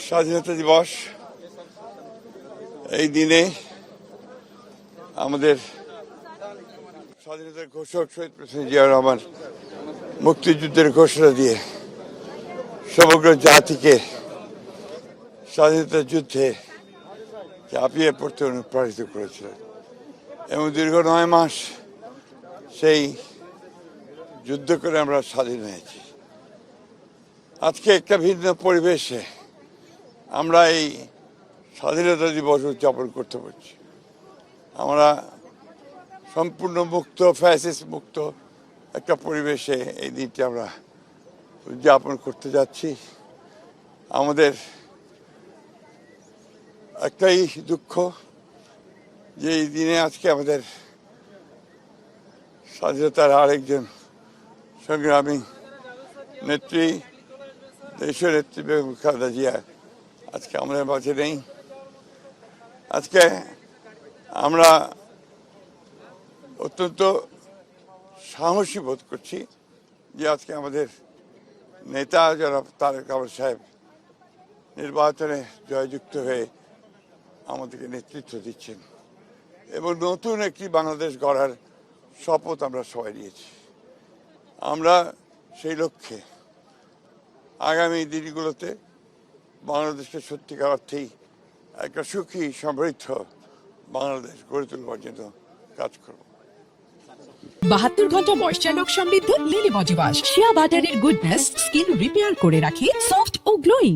স্বাধীনতা দিবস এই দিনে আমাদের স্বাধীনতার ঘোষক শহীদ প্রেসিডেন্ট জিয়াউর রহমান মুক্তিযুদ্ধের ঘোষণা দিয়ে সমগ্র জাতিকে স্বাধীনতা যুদ্ধে ঝাঁপিয়ে পড়তে অনুপ্রাণিত করেছিলেন এবং দীর্ঘ 9 মাস সেই যুদ্ধ করে আমরা স্বাধীন হয়েছি। আজকে একটা ভিন্ন পরিবেশে আমরা এই স্বাধীনতা দিবস উদযাপন করতে পারছি। আমরা সম্পূর্ণ মুক্ত, ফ্যাসিস্ট মুক্ত একটা পরিবেশে এই দিনটি আমরা উদযাপন করতে যাচ্ছি। আমাদের একটাই দুঃখ যে এই দিনে আজকে আমাদের স্বাধীনতার আরেকজন সংগ্রামী নেত্রী, দেশের নেত্রী বেগম খালেদা জিয়া আজকে আমাদের মাঝে নেই। আজকে আমরা অত্যন্ত সাহসী বোধ করছি যে আজকে আমাদের নেতা যারা তারেক রহমান সাহেব নির্বাচনে জয়যুক্ত হয়ে আমাদেরকে নেতৃত্ব দিচ্ছেন এবং নতুন একটি বাংলাদেশ গড়ার শপথ আমরা সবাই নিয়েছি। আমরা সেই লক্ষ্যে আগামী দিনগুলোতে বাংলাদেশকে সত্যিকার অর্থেই একটা সুখী সমৃদ্ধ বাংলাদেশ গড়ে তুলবার জন্য কাজ করব। 72 ঘন্টা ময়েশ্চার লক সমৃদ্ধ লিলি বডি ওয়াশ শিয়া বাটারের গুডনেস স্কিন রিপেয়ার করে রাখে সফট ও গ্লোয়িং।